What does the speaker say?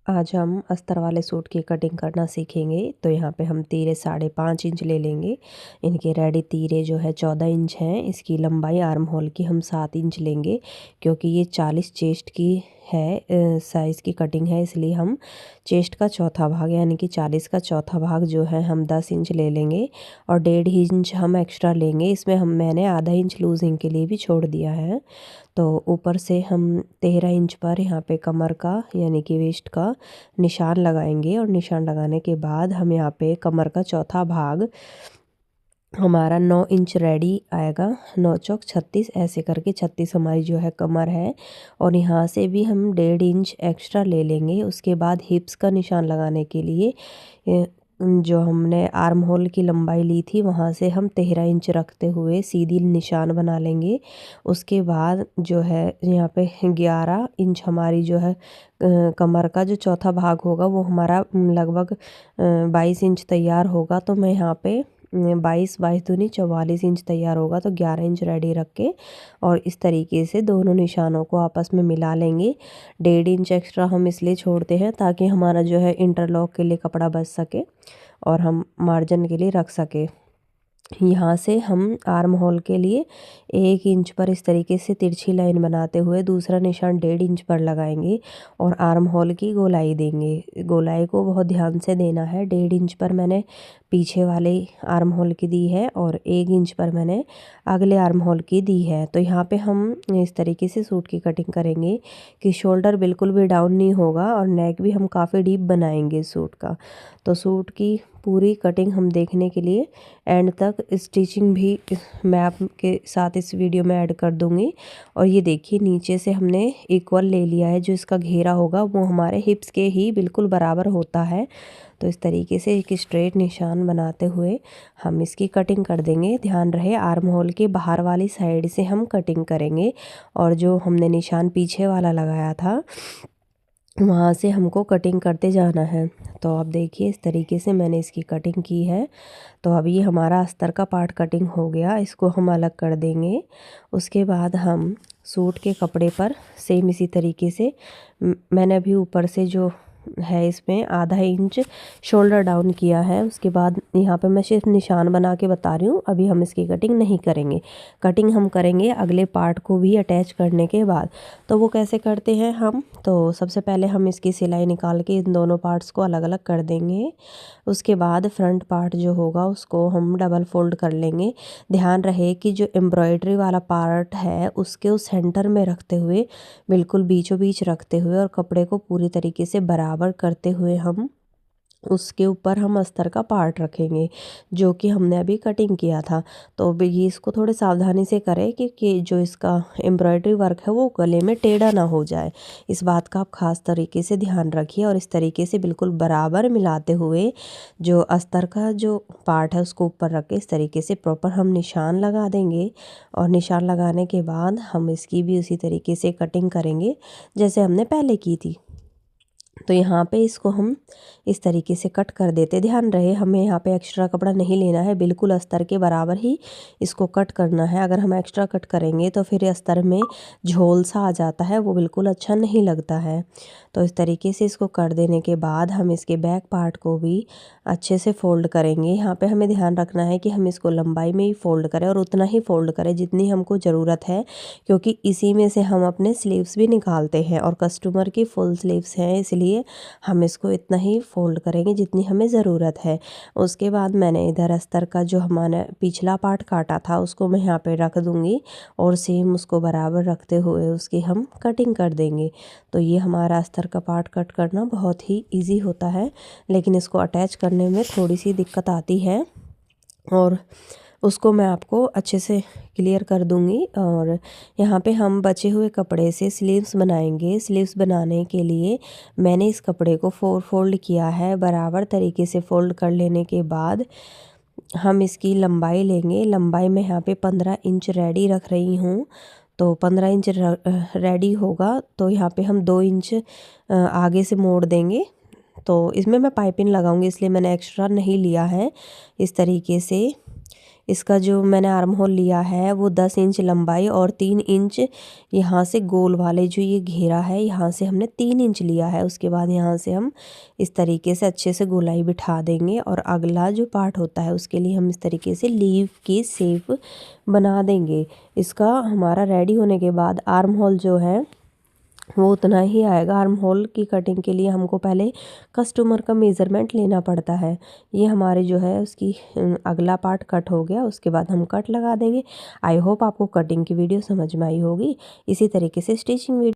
आज हम अस्तर वाले सूट की कटिंग करना सीखेंगे। तो यहाँ पे हम तीरे 5.5 इंच ले लेंगे। इनके रेडी तीरे जो है 14 इंच हैं। इसकी लंबाई आर्म होल की हम 7 इंच लेंगे, क्योंकि ये 40 चेस्ट की है साइज़ की कटिंग है, इसलिए हम चेस्ट का चौथा भाग यानी कि 40 का चौथा भाग जो है हम 10 इंच ले लेंगे और 1.5 इंच हम एक्स्ट्रा लेंगे। इसमें मैंने आधा इंच लूजिंग के लिए भी छोड़ दिया है। तो ऊपर से हम 13 इंच पर यहाँ पे कमर का यानी कि वेस्ट का निशान लगाएंगे और निशान लगाने के बाद हम यहाँ पे कमर का चौथा भाग हमारा 9 इंच रेडी आएगा। 9 चौक 36 ऐसे करके 36 हमारी जो है कमर है। और यहाँ से भी हम 1.5 इंच एक्स्ट्रा ले लेंगे। उसके बाद हिप्स का निशान लगाने के लिए जो हमने आर्म होल की लंबाई ली थी वहाँ से हम 13 इंच रखते हुए सीधी निशान बना लेंगे। उसके बाद जो है यहाँ पे 11 इंच हमारी जो है कमर का जो चौथा भाग होगा वो हमारा लगभग 22 इंच तैयार होगा। तो मैं यहाँ पे 22 दूनी 44 इंच तैयार होगा। तो 11 इंच रेडी रख के और इस तरीके से दोनों निशानों को आपस में मिला लेंगे। 1.5 इंच एक्स्ट्रा हम इसलिए छोड़ते हैं ताकि हमारा जो है इंटरलॉक के लिए कपड़ा बच सके और हम मार्जिन के लिए रख सके। यहाँ से हम आर्म होल के लिए 1 इंच पर इस तरीके से तिरछी लाइन बनाते हुए दूसरा निशान 1.5 इंच पर लगाएंगे और आर्म होल की गोलाई देंगे। गोलाई को बहुत ध्यान से देना है। 1.5 इंच पर मैंने पीछे वाले आर्म होल की दी है और 1 इंच पर मैंने अगले आर्म होल की दी है। तो यहाँ पे हम इस तरीके से सूट की कटिंग करेंगे कि शोल्डर बिल्कुल भी डाउन नहीं होगा और नेक भी हम काफ़ी डीप बनाएंगे सूट का। तो सूट की पूरी कटिंग हम देखने के लिए एंड तक स्टिचिंग भी मैं आपके साथ इस वीडियो में ऐड कर दूंगी। और ये देखिए नीचे से हमने इक्वल ले लिया है। जो इसका घेरा होगा वो हमारे हिप्स के ही बिल्कुल बराबर होता है। तो इस तरीके से एक स्ट्रेट निशान बनाते हुए हम इसकी कटिंग कर देंगे। ध्यान रहे आर्म होल के बाहर वाली साइड से हम कटिंग करेंगे और जो हमने निशान पीछे वाला लगाया था वहाँ से हमको कटिंग करते जाना है। तो आप देखिए इस तरीके से मैंने इसकी कटिंग की है। तो अब ये हमारा अस्तर का पार्ट कटिंग हो गया, इसको हम अलग कर देंगे। उसके बाद हम सूट के कपड़े पर सेम इसी तरीके से मैंने अभी ऊपर से जो है इसमें आधा इंच शोल्डर डाउन किया है। उसके बाद यहाँ पे मैं सिर्फ निशान बना के बता रही हूँ, अभी हम इसकी कटिंग नहीं करेंगे। कटिंग हम करेंगे अगले पार्ट को भी अटैच करने के बाद। तो वो कैसे करते हैं हम, तो सबसे पहले हम इसकी सिलाई निकाल के इन दोनों पार्ट्स को अलग अलग कर देंगे। उसके बाद फ्रंट पार्ट जो होगा उसको हम डबल फोल्ड कर लेंगे। ध्यान रहे कि जो एम्ब्रॉयडरी वाला पार्ट है उसके उस सेंटर में रखते हुए बिल्कुल बीचों बीच रखते हुए और कपड़े को पूरी तरीके से बराबर करते हुए हम उसके ऊपर हम अस्तर का पार्ट रखेंगे जो कि हमने अभी कटिंग किया था। तो ये इसको थोड़े सावधानी से करें कि जो इसका एम्ब्रॉयडरी वर्क है वो गले में टेढ़ा ना हो जाए। इस बात का आप खास तरीके से ध्यान रखिए और इस तरीके से बिल्कुल बराबर मिलाते हुए जो अस्तर का जो पार्ट है उसको ऊपर रख के इस तरीके से प्रॉपर हम निशान लगा देंगे। और निशान लगाने के बाद हम इसकी भी उसी तरीके से कटिंग करेंगे जैसे हमने पहले की थी। तो यहाँ पे इसको हम इस तरीके से कट कर देते। ध्यान रहे हमें यहाँ पे एक्स्ट्रा कपड़ा नहीं लेना है, बिल्कुल अस्तर के बराबर ही इसको कट करना है। अगर हम एक्स्ट्रा कट करेंगे तो फिर अस्तर में झोल सा आ जाता है, वो बिल्कुल अच्छा नहीं लगता है। तो इस तरीके से इसको कर देने के बाद हम इसके बैक पार्ट को भी अच्छे से फोल्ड करेंगे। यहाँ पे हमें ध्यान रखना है कि हम इसको लंबाई में ही फोल्ड करें और उतना ही फोल्ड करें जितनी हमको ज़रूरत है, क्योंकि इसी में से हम अपने स्लीव्स भी निकालते हैं और कस्टमर की फुल स्लीव्स हैं, इसलिए हम इसको इतना ही फोल्ड करेंगे जितनी हमें ज़रूरत है। उसके बाद मैंने इधर अस्तर का जो हमारा पिछला पार्ट काटा था उसको मैं यहाँ पे रख दूँगी और सेम उसको बराबर रखते हुए उसकी हम कटिंग कर देंगे। तो ये हमारा अस्तर का पार्ट कट करना बहुत ही ईजी होता है, लेकिन इसको अटैच करने में थोड़ी सी दिक्कत आती है और उसको मैं आपको अच्छे से क्लियर कर दूंगी। और यहाँ पे हम बचे हुए कपड़े से स्लीव्स बनाएंगे। स्लीव्स बनाने के लिए मैंने इस कपड़े को 4 फोल्ड किया है। बराबर तरीके से फोल्ड कर लेने के बाद हम इसकी लंबाई लेंगे। लंबाई में यहाँ पे 15 इंच रेडी रख रही हूँ। तो 15 इंच रेडी होगा तो यहाँ पे हम 2 इंच आगे से मोड़ देंगे। तो इसमें मैं पाइपिंग लगाऊंगी इसलिए मैंने एक्स्ट्रा नहीं लिया है। इस तरीके से इसका जो मैंने आर्म होल लिया है वो 10 इंच लंबाई और 3 इंच यहाँ से गोल वाले जो ये घेरा है यहाँ से हमने 3 इंच लिया है। उसके बाद यहाँ से हम इस तरीके से अच्छे से गोलाई बिठा देंगे और अगला जो पार्ट होता है उसके लिए हम इस तरीके से लीव की शेप बना देंगे। इसका हमारा रेडी होने के बाद आर्म होल जो है वो उतना ही आएगा। आर्म होल की कटिंग के लिए हमको पहले कस्टमर का मेज़रमेंट लेना पड़ता है। ये हमारे जो है उसकी अगला पार्ट कट हो गया, उसके बाद हम कट लगा देंगे। आई होप आपको कटिंग की वीडियो समझ में आई होगी। इसी तरीके से स्टिचिंग वीडियो